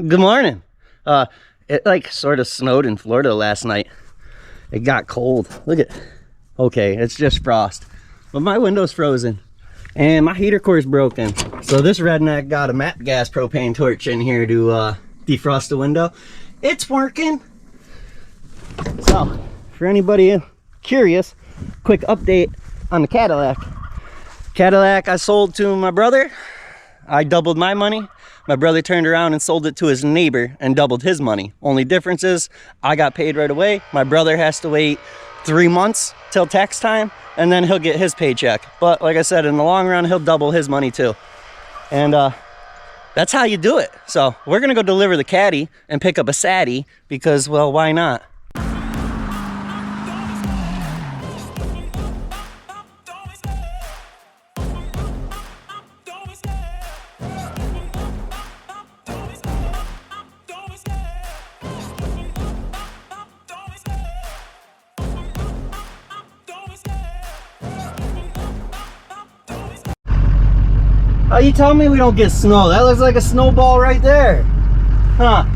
Good morning. It like sort of snowed in Florida last night. It got cold. Look at, okay, it's just frost, but my window's frozen and my heater core is broken. So this redneck got a MAP gas propane torch in here to defrost the window. It's working. So for anybody curious, quick update on the Cadillac. I sold to my brother. I doubled my money. My brother turned around and sold it to his neighbor and doubled his money. Only difference is I got paid right away. My brother has to wait 3 months till tax time, and then he'll get his paycheck. But like I said, in the long run, he'll double his money too. And that's how you do it. So we're gonna go deliver the caddy and pick up a satty because, well, why not? Oh, you tell me we don't get snow? That looks like a snowball right there. Huh.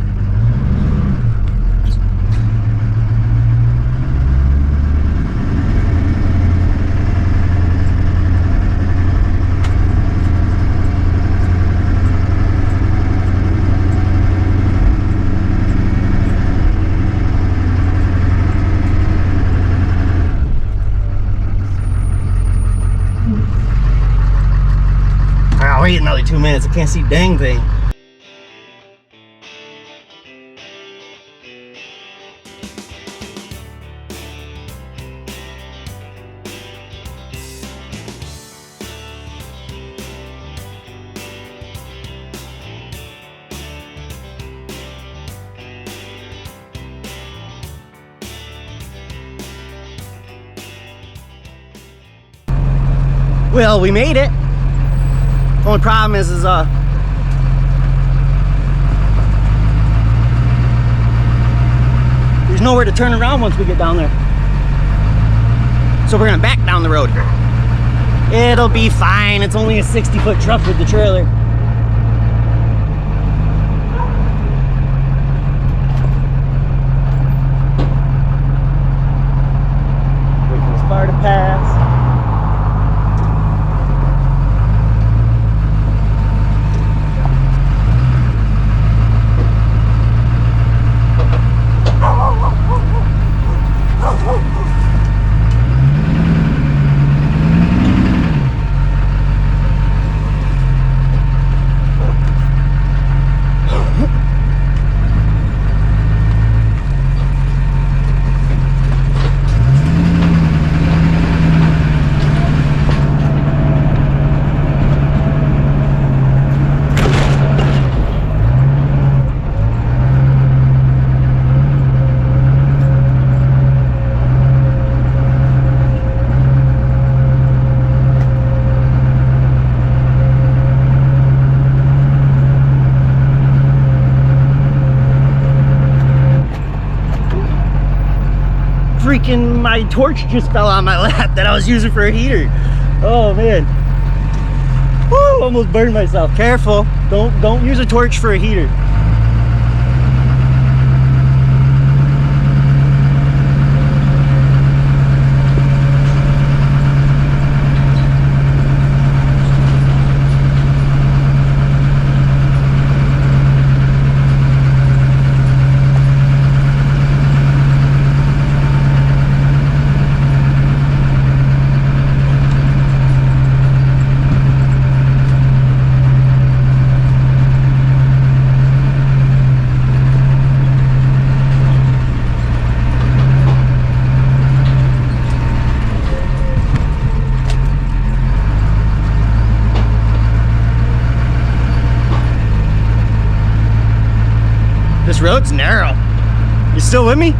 I'll wait another 2 minutes. I can't see dang thing. Well, we made it. Only problem is there's nowhere to turn around once we get down there. So we're gonna back down the road. It'll be fine. It's only a 60-foot truck with the trailer. Wait for this car to pass. Freaking my torch just fell on my lap that I was using for a heater. Oh man. Woo, almost burned myself. Careful. Don't use a torch for a heater. This road's narrow. You still with me?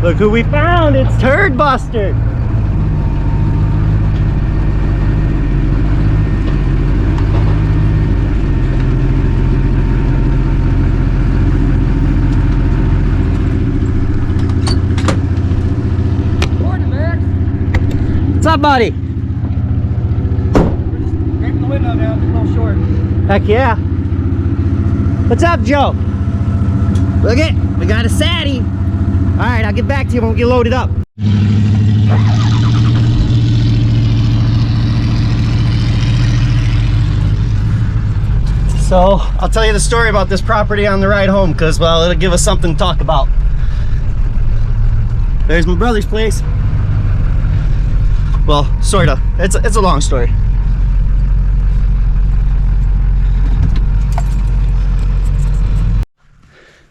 Look who we found, it's Turd Buster. up, buddy? Scraping the window down, it's a little short. Heck yeah. What's up, Joe? Look it, we got a satty. All right, I'll get back to you when we get loaded up. So I'll tell you the story about this property on the ride home, because, well, it'll give us something to talk about. There's my brother's place. Well, sorta. It's a long story.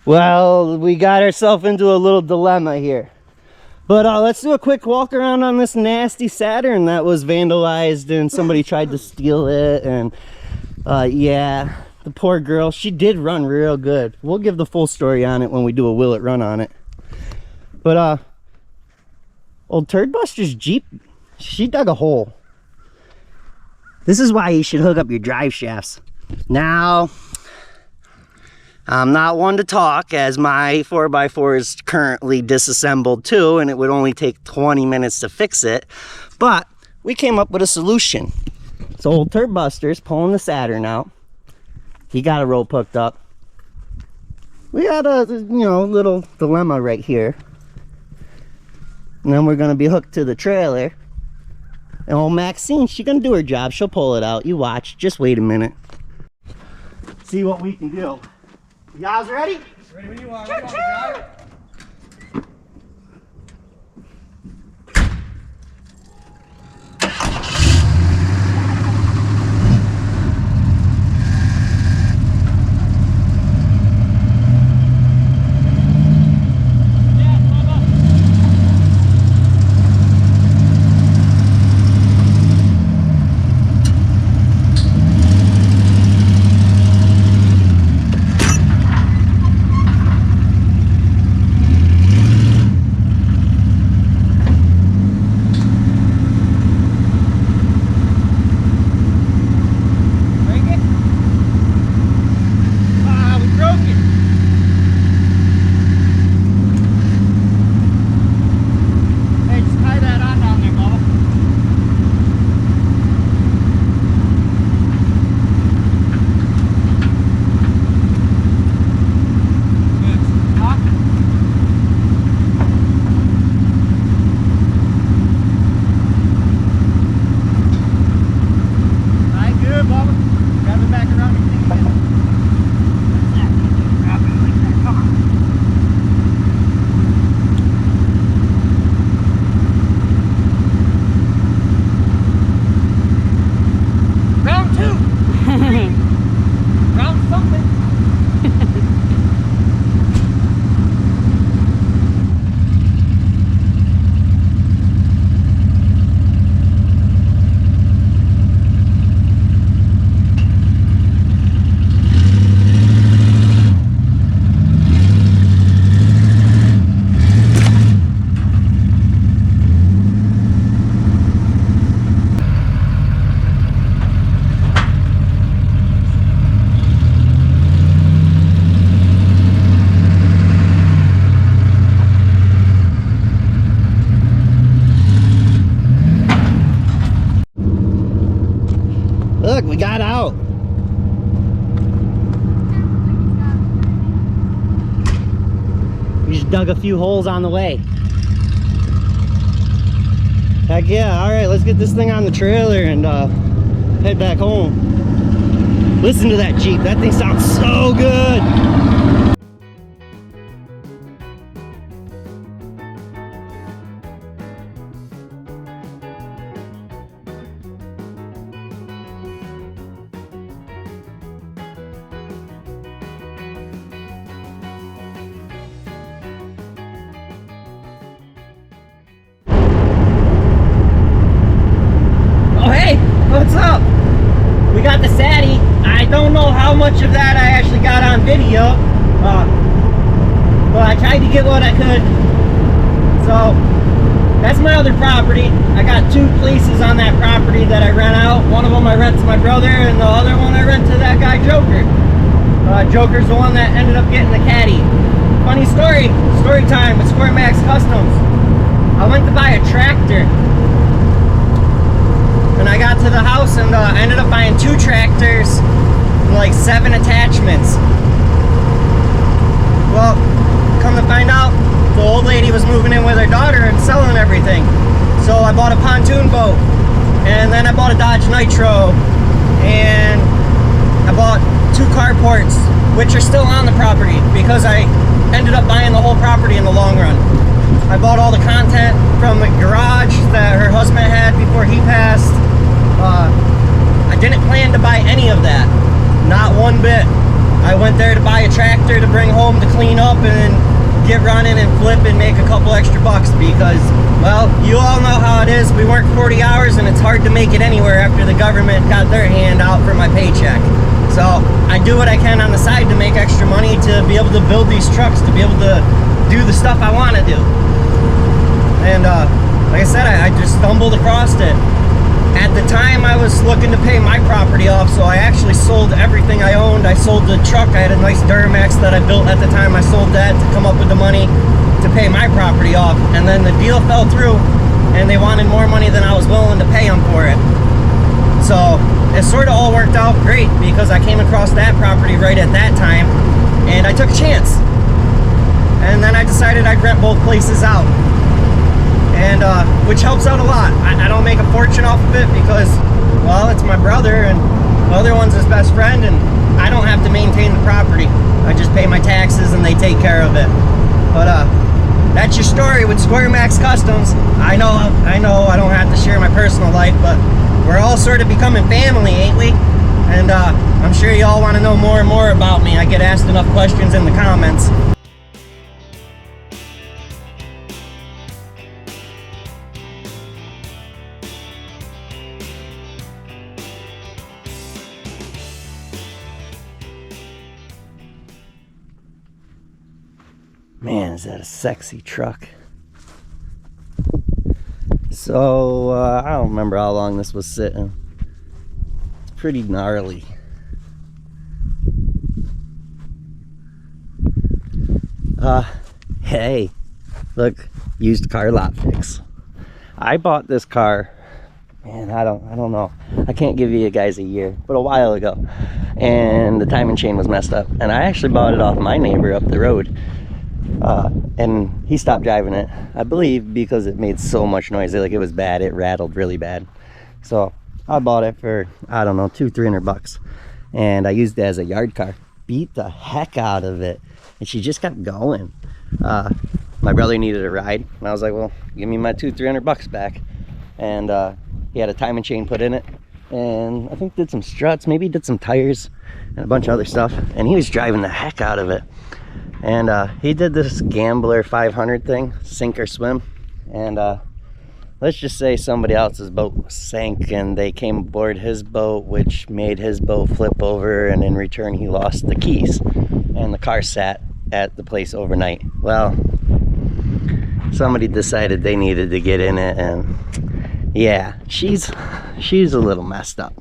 Well, we got ourselves into a little dilemma here. But let's do a quick walk around on this nasty Saturn that was vandalized and somebody tried to steal it. And yeah, the poor girl, she did run real good. We'll give the full story on it when we do a will it run on it. But old Turdbuster's Jeep, she dug a hole. This is why you should hook up your drive shafts. Now, I'm not one to talk, as my 4x4 is currently disassembled too, and it would only take 20 minutes to fix it. But we came up with a solution. So old Turdbuster's pulling the Saturn out. He got a rope hooked up. We got a, little dilemma right here. And then we're gonna be hooked to the trailer. And old Maxine, she's gonna do her job. She'll pull it out. You watch. Just wait a minute. See what we can do. You guys ready? Ready when you are. Choo -choo! Look, we got out. We just dug a few holes on the way. Heck yeah, all right, let's get this thing on the trailer and head back home. Listen to that Jeep, that thing sounds so good. What's up? We got the satty. I don't know how much of that I actually got on video, but I tried to get what I could. So that's my other property. I got two places on that property that I rent out. One of them I rent to my brother, and the other one I rent to that guy Joker. Joker's the one that ended up getting the caddy. Funny story time with SquareMax Customs. I went to buy a tractor. and I got to the house and I ended up buying 2 tractors and like 7 attachments. Well, come to find out, the old lady was moving in with her daughter and selling everything. So I bought a pontoon boat, and then I bought a Dodge Nitro, and I bought 2 carports, which are still on the property because I ended up buying the whole property in the long run. I bought all the content from the garage that her husband had before he passed. I didn't plan to buy any of that, not one bit. I went there to buy a tractor to bring home to clean up and get running and flip and make a couple extra bucks because, well, you all know how it is. We work 40 hours and it's hard to make it anywhere after the government got their hand out for my paycheck. So I do what I can on the side to make extra money to be able to build these trucks, to be able to do the stuff I want to do. And like I said, I just stumbled across it. At the time, I was looking to pay my property off, so I actually sold everything I owned. I sold the truck. I had a nice Duramax that I built at the time. I sold that to come up with the money to pay my property off. And then the deal fell through, and they wanted more money than I was willing to pay them for it. So it sort of all worked out great because I came across that property right at that time, and I took a chance. And then I decided I'd rent both places out. And which helps out a lot. I don't make a fortune off of it because, well, it's my brother and the other one's his best friend, and I don't have to maintain the property. I just pay my taxes and they take care of it. But that's your story with SquareMax Customs. I know I don't have to share my personal life, but we're all sort of becoming family, ain't we? And I'm sure you all want to know more and more about me. I get asked enough questions in the comments. Man, is that a sexy truck. So, I don't remember how long this was sitting. It's pretty gnarly. Hey, look, used car lot fix. I bought this car, man, I don't know. I can't give you guys a year, but a while ago. And the timing chain was messed up. And I actually bought it off my neighbor up the road. And he stopped driving it, I believe, because it made so much noise. Like, it was bad. It rattled really bad. So I bought it for, I don't know, $200-300, and I used it as a yard car. Beat the heck out of it, and she just kept going. My brother needed a ride, and I was like, well, give me my $200-300 back. And he had a timing chain put in it, and I think did some struts, maybe did some tires and a bunch of other stuff, and he was driving the heck out of it. And he did this Gambler 500 thing, sink or swim, and let's just say somebody else's boat sank and they came aboard his boat, which made his boat flip over, and in return he lost the keys, and the car sat at the place overnight. Well, somebody decided they needed to get in it, and yeah, she's a little messed up.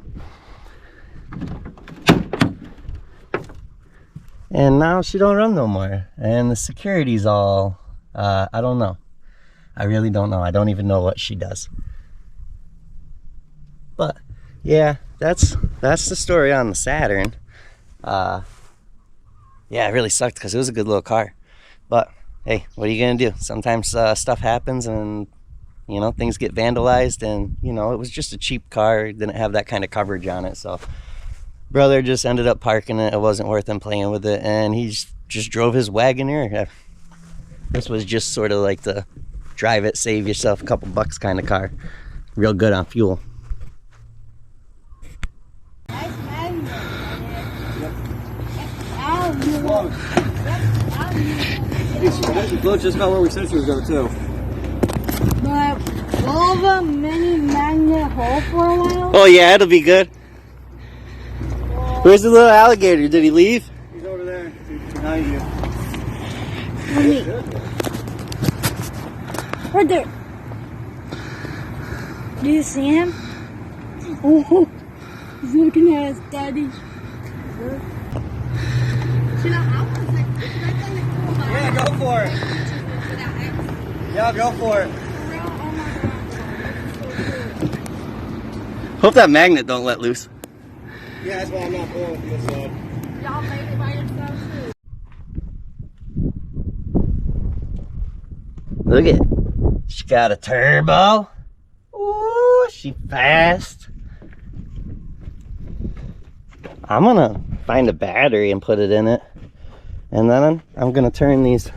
And now she don't run no more, and the security's all, I don't know. I really don't know. I don't even know what she does. But yeah, that's the story on the Saturn. Yeah, it really sucked because it was a good little car. But hey, what are you gonna do? Sometimes stuff happens, and you know, things get vandalized, and you know, it was just a cheap car. It didn't have that kind of coverage on it, so brother just ended up parking it. It wasn't worth him playing with it, and he just drove his Wagoneer. This was just sort of like the drive it, save yourself a couple bucks kind of car. Real good on fuel. Look, just about where we said she was going too. But will the mini magnet hold for a while? Oh yeah, it'll be good. Where's the little alligator? Did he leave? He's over there, behind you. Right there. Do you see him? Oh, he's looking at his daddy. Yeah, go for it. Yeah, go for it. Hope that magnet don't let loose. Yeah, that's why I'm not pulling from this side. Y'all made it by yourself too. Look at it. She got a turbo. Ooh, she fast. I'm gonna find a battery and put it in it. And then I'm gonna turn these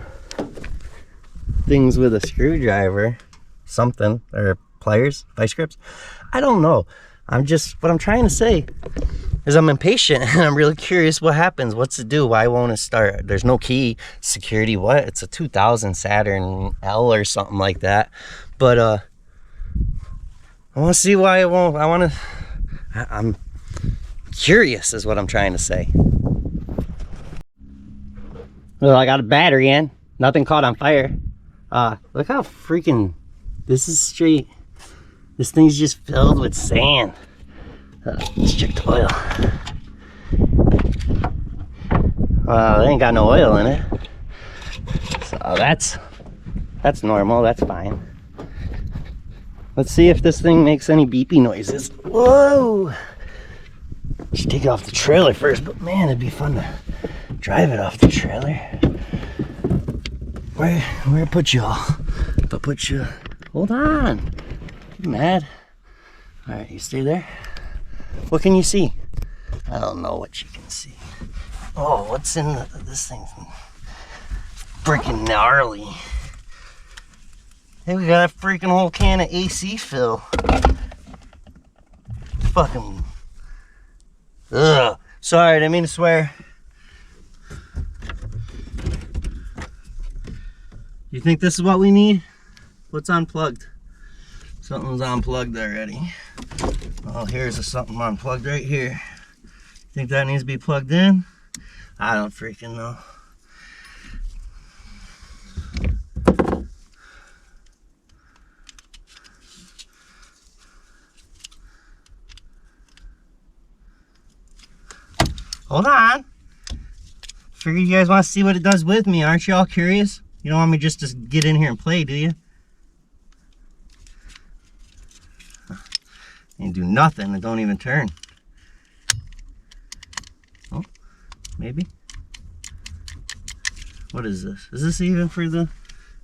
things with a screwdriver. Something, or pliers, vice grips. I don't know. What I'm trying to say is I'm impatient and I'm really curious what happens. What's it do? Why won't it start? There's no key. Security, what? It's a 2000 Saturn L or something like that. But I want to see why it won't. I'm curious is what I'm trying to say. Well, I got a battery in. Nothing caught on fire. Look how freaking, this is straight. This thing's just filled with sand. Let's check the oil. Well, it ain't got no oil in it. So that's normal, that's fine. Let's see if this thing makes any beepy noises. Whoa! Should take it off the trailer first, but man, it'd be fun to drive it off the trailer. Where put you all? If I put you, hold on. You mad? All right, you stay there. What can you see? I don't know what you can see. Oh, what's in this thing's freaking gnarly. Hey, we got a freaking whole can of AC fill. Fucking. Ugh. Sorry, I didn't mean to swear. You think this is what we need? What's unplugged? Something's unplugged already. Oh, here's something unplugged right here. Think that needs to be plugged in? I don't freaking know. Hold on. Figured you guys want to see what it does with me. Aren't you all curious? You don't want me just to get in here and play, do you? And do nothing and don't even turn. Oh, maybe. What is this? Is this even for the,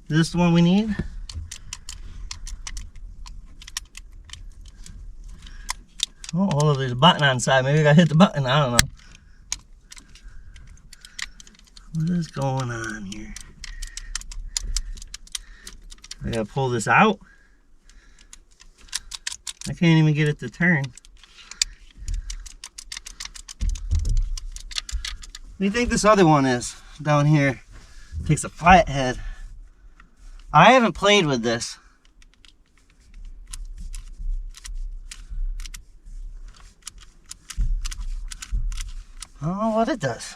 is this the one we need? Oh, there's a button on the side. Maybe I gotta hit the button, I don't know. What is going on here? I gotta pull this out. I can't even get it to turn. What do you think this other one is down here? Takes a flathead. I haven't played with this. I don't know what it does.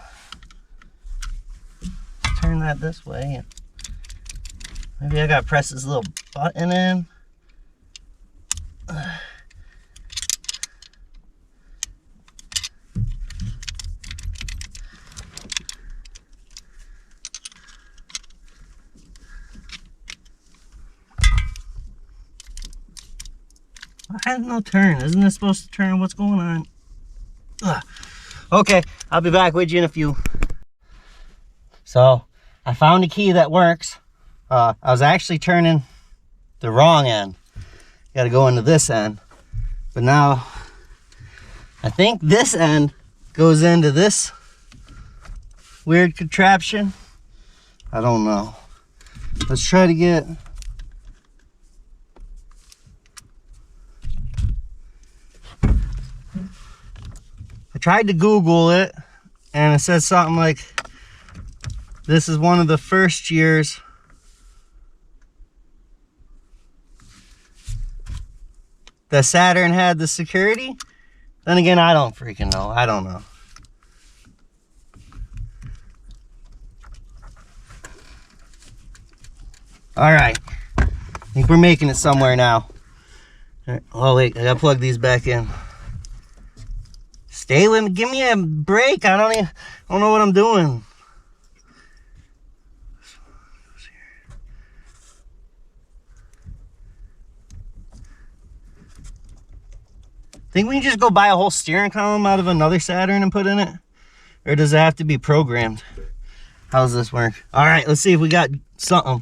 Turn that this way. Maybe I gotta press this little button in. I have no turn. Isn't this supposed to turn? What's going on? Ugh. Okay, I'll be back with you in a few. So, I found a key that works. I was actually turning the wrong end. Got to go into this end. But now, I think this end goes into this weird contraption. I don't know. Let's try to get... I tried to Google it, and it says something like, this is one of the first years that Saturn had the security. Then again, I don't freaking know. I don't know. All right. I think we're making it somewhere now. Oh, wait. I gotta plug these back in. Stay with me. Give me a break. I don't know what I'm doing. Think we can just go buy a whole steering column out of another Saturn and put in it? Or does it have to be programmed? How does this work? All right, let's see if we got something.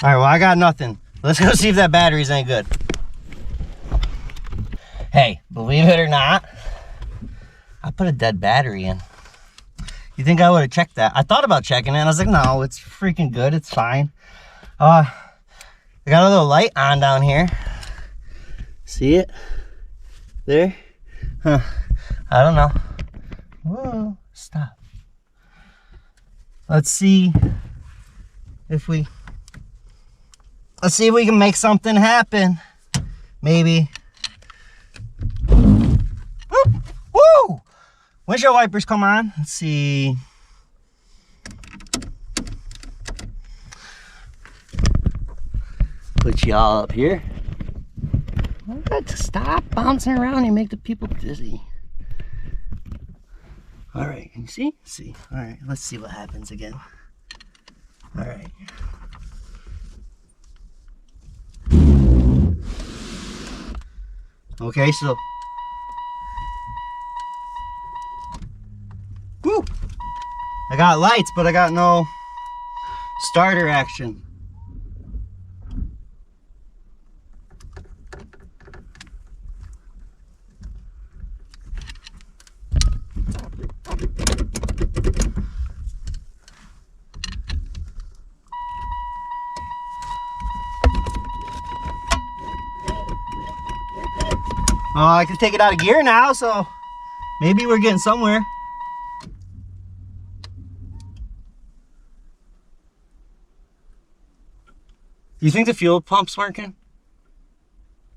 All right, well, I got nothing. Let's go see if that battery's any good. Hey, believe it or not, I put a dead battery in. You think I would have checked that? I thought about checking it, and I was like, no, it's freaking good. It's fine. I got a little light on down here. See it? There? Huh. I don't know. Whoa, stop. Let's see if we can make something happen. Maybe. Whoop, woo! Windshield wipers come on. Let's see. Put y'all up here. Stop bouncing around. You make the people dizzy. All right, can you see? See. All right, let's see what happens again. All right. Okay, so. Woo! I got lights, but I got no starter action. Oh, I can take it out of gear now, so maybe we're getting somewhere. Do you think the fuel pump's working?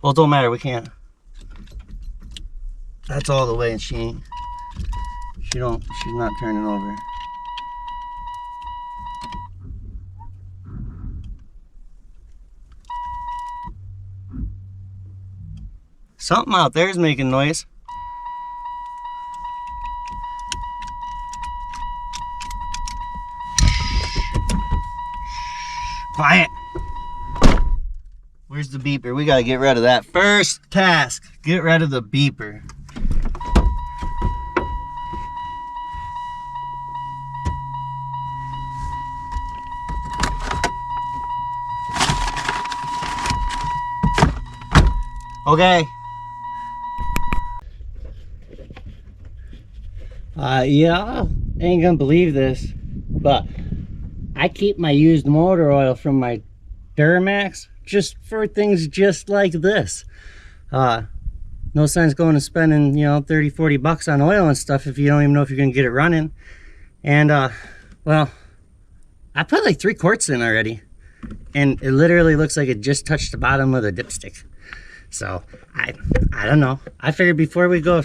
Well, it don't matter, we can't. That's all the way, and she's not turning over. Something out there is making noise. Quiet. Where's the beeper? We gotta get rid of that. First task, get rid of the beeper. Okay. Yeah, ain't gonna believe this, but I keep my used motor oil from my Duramax just for things just like this. No sense going and spending, you know, 30-40 bucks on oil and stuff if you don't even know if you're gonna get it running. And well, I put like 3 quarts in already, and it literally looks like it just touched the bottom of the dipstick. So I don't know. I figured before we go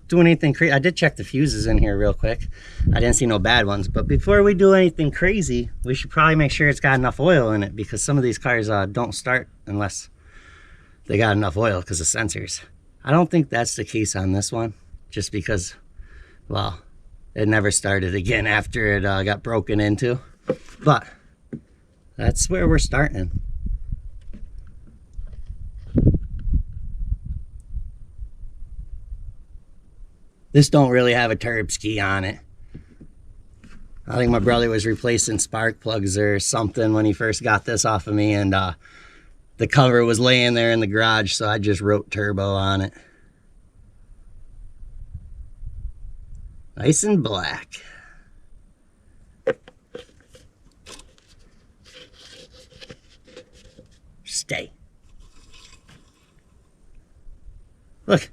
doing anything crazy, I did check the fuses in here real quick. I didn't see no bad ones, but before we do anything crazy, we should probably make sure it's got enough oil in it, because some of these cars don't start unless they got enough oil because of sensors. I don't think that's the case on this one, just because, well, it never started again after it got broken into. But that's where we're starting. This don't really have a turb ski on it. I think my brother was replacing spark plugs or something when he first got this off of me, and the cover was laying there in the garage, so I just wrote turbo on it. Nice and black. Stay. Look.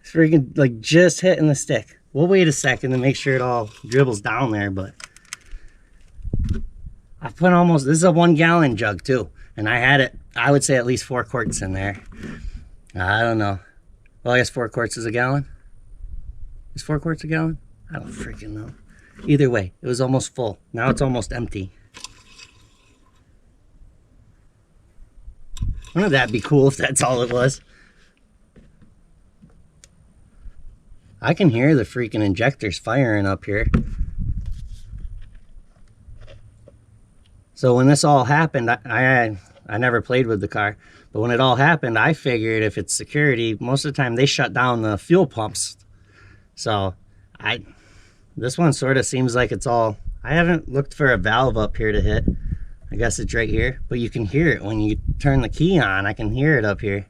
Freaking like just hitting the stick. We'll wait a second to make sure it all dribbles down there, but I've put almost, this is a 1 gallon jug too, and I had it, I would say at least 4 quarts in there. I don't know. Well, I guess 4 quarts is a gallon. Is 4 quarts a gallon? I don't freaking know. Either way, it was almost full. Now it's almost empty. Wouldn't that be cool if that's all it was? I can hear the freaking injectors firing up here. So when this all happened, I never played with the car, but when it all happened, I figured if it's security, most of the time they shut down the fuel pumps. So this one sort of seems like it's all, I haven't looked for a valve up here to hit. I guess it's right here, but you can hear it when you turn the key on. I can hear it up here.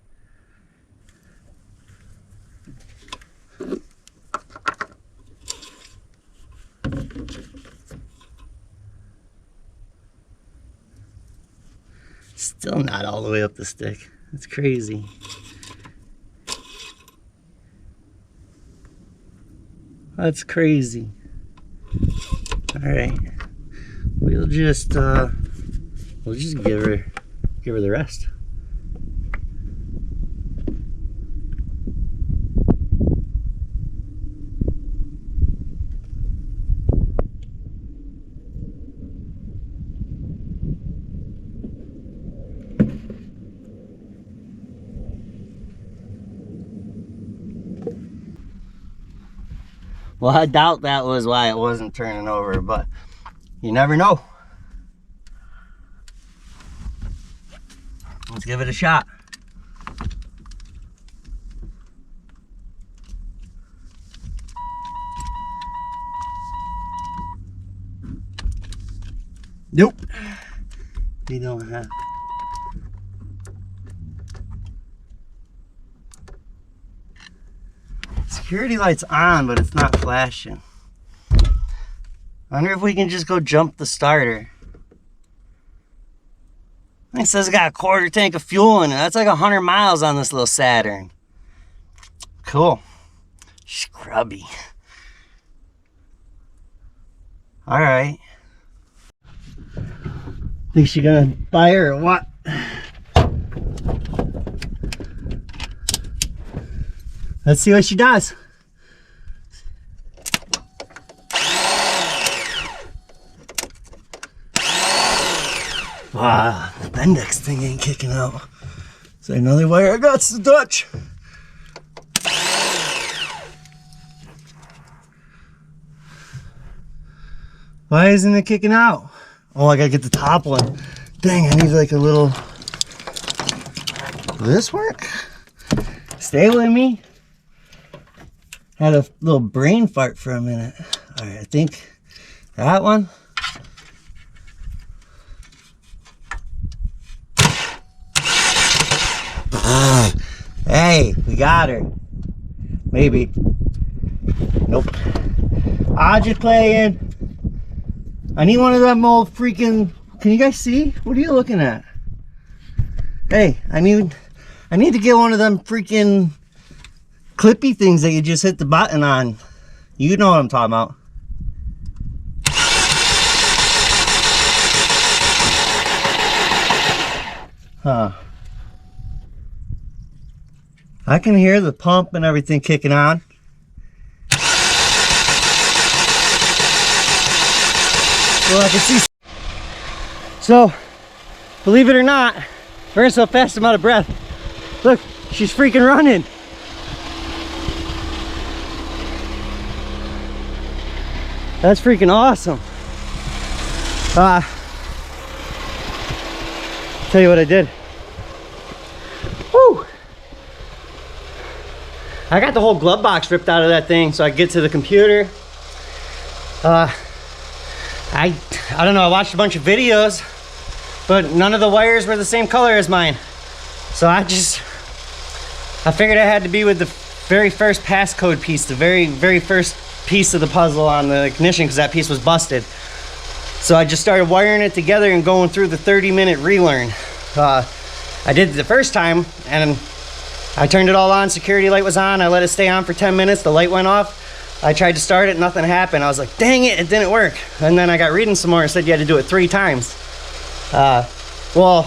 Still not all the way up the stick. That's crazy. That's crazy. All right, we'll just give her the rest. Well, I doubt that was why it wasn't turning over, but you never know. Let's give it a shot. Nope. We don't have. Security light's on, but it's not flashing. I wonder if we can just go jump the starter. It says it got a quarter tank of fuel in it. That's like 100 miles on this little Saturn. Cool. Scrubby. All right. Think she gonna buy her or what? Let's see what she does. Wow, the Bendix thing ain't kicking out. So another wire I got to touch. Why isn't it kicking out? Oh, I gotta get the top one. Dang, I need like a little. Will this work? Stay with me. Had a little brain fart for a minute. All right, I think that one. Hey, we got her. Maybe. Nope. I'll just play in. I need one of them old freaking. Can you guys see? What are you looking at? Hey, I need to get one of them freaking clippy things that you just hit the button on. You know what I'm talking about. Huh. I can hear the pump and everything kicking on. Well, I can see. So, believe it or not, burn so fast I'm out of breath. Look, she's freaking running. That's freaking awesome. Tell you what I did. Woo! I got the whole glove box ripped out of that thing so I could get to the computer. I don't know, I watched a bunch of videos, but none of the wires were the same color as mine. So I figured I had to be with the very first passcode piece, the very first piece of the puzzle on the ignition, because that piece was busted. So I just started wiring it together and going through the 30-minute relearn. I did it the first time and I turned it all on, security light was on, I let it stay on for 10 minutes, the light went off. I tried to start it, nothing happened. I was like, dang it, it didn't work. And then I got reading some more and said you had to do it 3 times. Well,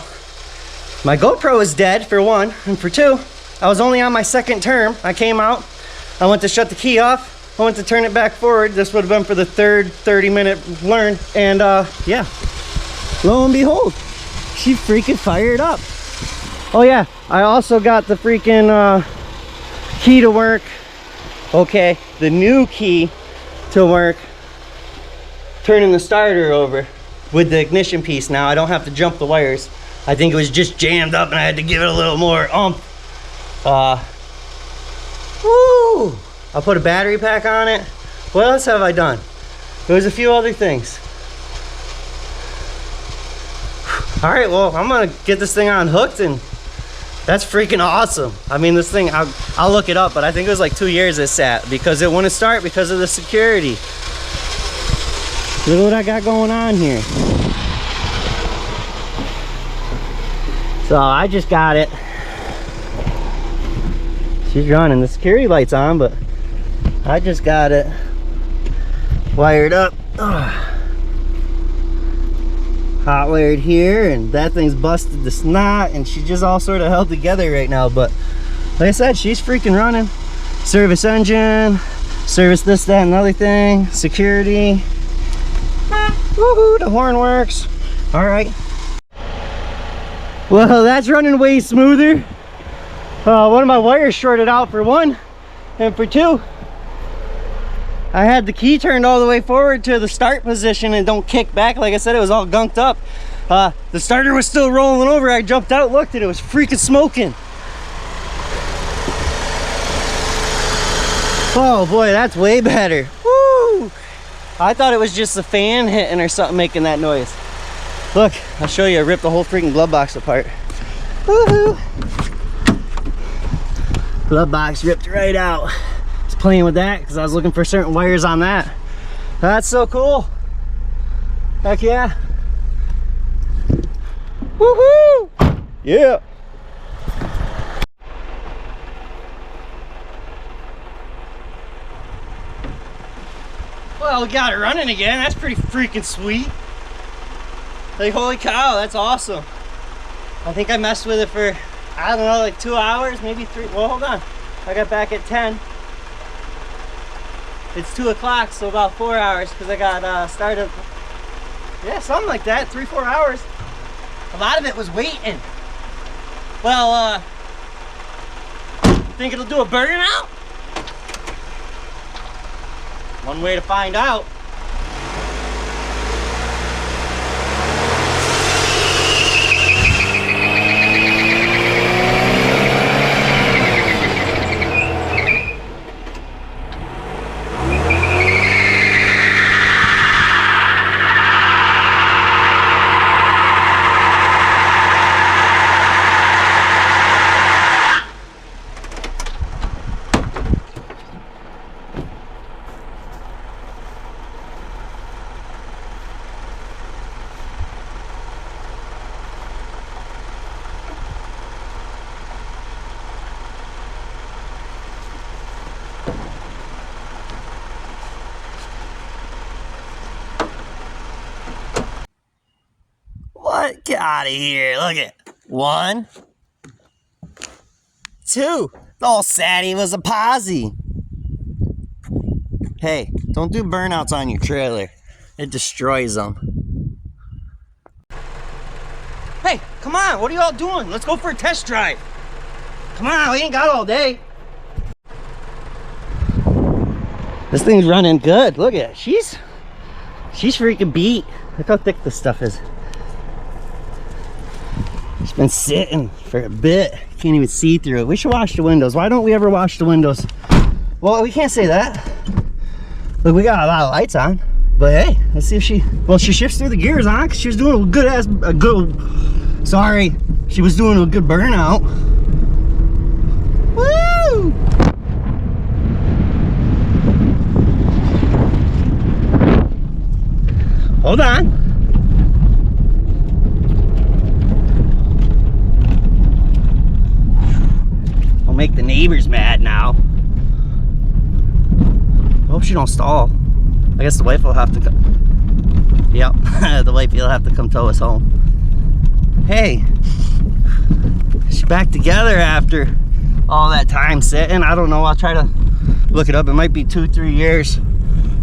my GoPro is dead for one, and for two, I was only on my second term. I came out, I went to shut the key off, I went to turn it back forward. This would have been for the third 30-minute learn, and yeah, lo and behold, she freaking fired up. Oh yeah, I also got the freaking key to work. Okay, the new key to work, turning the starter over with the ignition piece. Now I don't have to jump the wires. I think it was just jammed up and I had to give it a little more woo! I'll put a battery pack on it. What else have I done? There was a few other things. All right, well, I'm gonna get this thing unhooked, and that's freaking awesome. I mean, this thing, I'll look it up, but I think it was like 2 years it sat because it wouldn't start because of the security. Look at what I got going on here. So I just got it. She's running. The security light's on, but I just got it wired up. Hot wired here, and that thing's busted the snot, and she's just all sort of held together right now. But like I said, she's freaking running. Service engine, service this, that, and another thing, security. Woohoo, the horn works. All right. Well, that's running way smoother. One of my wires shorted out for one, and for two, I had the key turned all the way forward to the start position and don't kick back. Like I said, it was all gunked up. The starter was still rolling over. I jumped out, looked at it, it was freaking smoking. Oh boy, that's way better. Woo! I thought it was just the fan hitting or something making that noise. Look, I'll show you. I ripped the whole freaking glove box apart. Woohoo! Glove box ripped right out. I was playing with that because I was looking for certain wires on that. That's so cool. Heck yeah. Woohoo! Yeah. Well, we got it running again. That's pretty freaking sweet. Like, holy cow, that's awesome. I think I messed with it for, I don't know, like 2 hours, maybe 3. Well, hold on. I got back at 10. It's 2 o'clock, so about 4 hours, because I got started. Yeah, something like that, 3-4 hours. A lot of it was waiting. Well, think it'll do a burnout? One way to find out. What? Get out of here. Look at 1, 2. The old Satty was a posse. Hey, don't do burnouts on your trailer. It destroys them. Hey, come on. What are you all doing? Let's go for a test drive. Come on, we ain't got all day. This thing's running good. Look at it. She's freaking beat. Look how thick this stuff is. It's been sitting for a bit. Can't even see through it. We should wash the windows. Why don't we ever wash the windows? Well, we can't say that. Look, we got a lot of lights on. But hey, let's see if she, well, she shifts through the gears on because she was doing a good, sorry. She was doing a good burnout. Woo! Hold on. I'll make the neighbors mad now. I hope she don't stall. I guess the wife will have to come. Yep, the wife will have to come tow us home. Hey, she's back together after all that time sitting. I don't know. I'll try to look it up. It might be 2-3 years,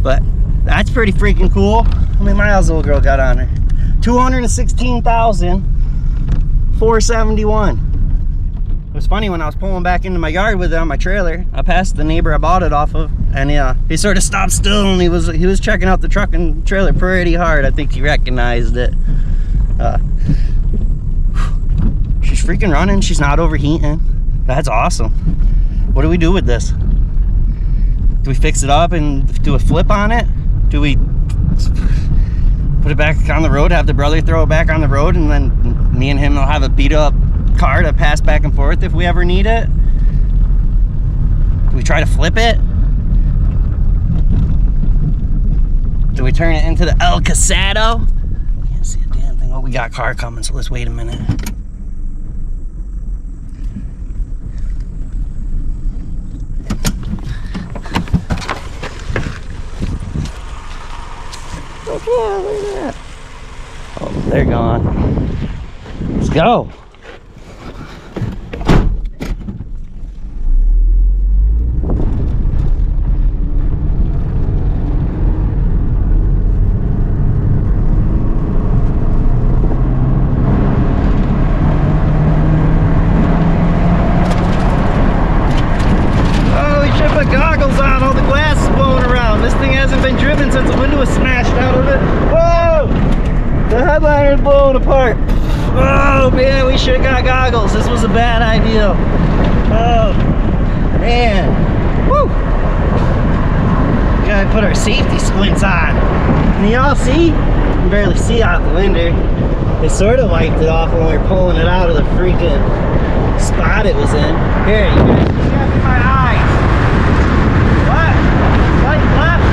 but that's pretty freaking cool. How many miles the little girl got on her? 216,471. was funny when I was pulling back into my yard with it on my trailer. I passed the neighbor I bought it off of, and he sort of stopped still, and he was checking out the truck and trailer pretty hard. I think he recognized it. She's freaking running. She's not overheating. That's awesome. What do we do with this? Do we fix it up and do a flip on it? Do we put it back on the road, have the brother throw it back on the road, and then me and him will have a beat up car to pass back and forth if we ever need it? Do we try to flip it? Do we turn it into the El Casado? Can't see a damn thing. Oh, we got a car coming, so let's wait a minute. Okay, look at that. Oh, they're gone. Let's go. Oh, we should put goggles on. All the glass is blowing around. This thing hasn't been driven since the window was smashed out of it. Whoa! The headliner's blowing apart. Oh man, we should have got goggles. This was a bad idea. Oh man. Woo! We gotta put our safety squints on. Can y'all see? You can barely see out the window. They sort of wiped it off when we were pulling it out of the freaking spot it was in. Here, you guys can see my eyes. What? Right, left?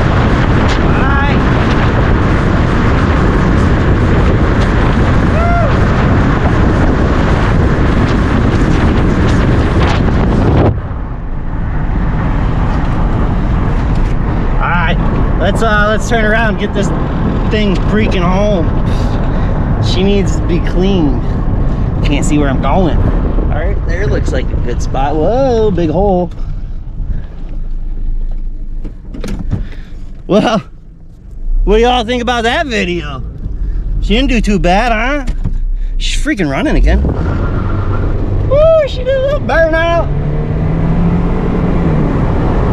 Right. Let's turn around and get this thing freaking home. She needs to be clean. Can't see where I'm going. All right, there looks like a good spot. Whoa, big hole. Well, what do y'all think about that video? She didn't do too bad, huh? She's freaking running again. Woo, she did a little burnout.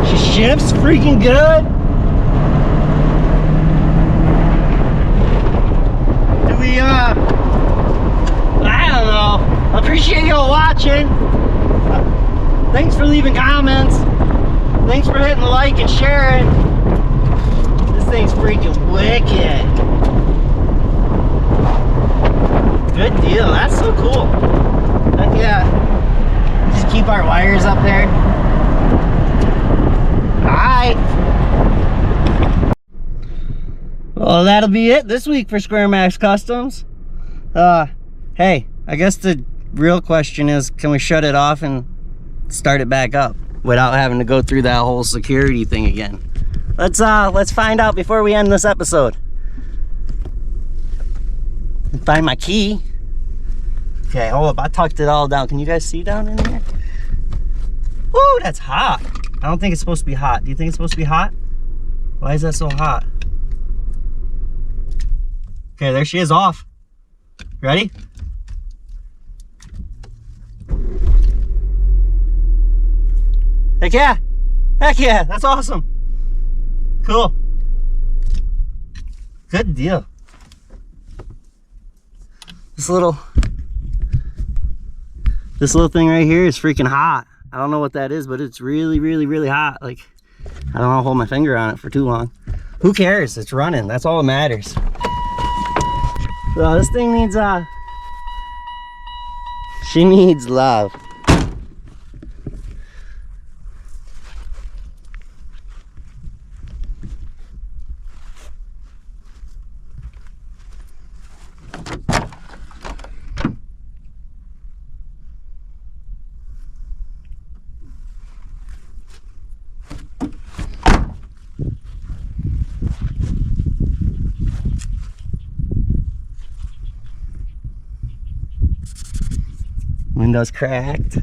She shifts freaking good. I don't know. I appreciate y'all watching. Thanks for leaving comments. Thanks for hitting the like and sharing. This thing's freaking wicked. Good deal. That's so cool. Heck yeah. Just keep our wires up there. Alright. Well, that'll be it this week for SquareMax Customs. Hey, I guess the real question is, can we shut it off and start it back up without having to go through that whole security thing again? Let's find out before we end this episode. Find my key. Okay, hold up. I tucked it all down. Can you guys see down in here? Ooh, that's hot. I don't think it's supposed to be hot. Do you think it's supposed to be hot? Why is that so hot? Okay, there she is, off. Ready? Heck yeah! Heck yeah! That's awesome! Cool. Good deal. This little thing right here is freaking hot. I don't know what that is, but it's really, really, really hot. Like, I don't want to hold my finger on it for too long. Who cares? It's running. That's all that matters. So this thing needs she needs love. Windows cracked.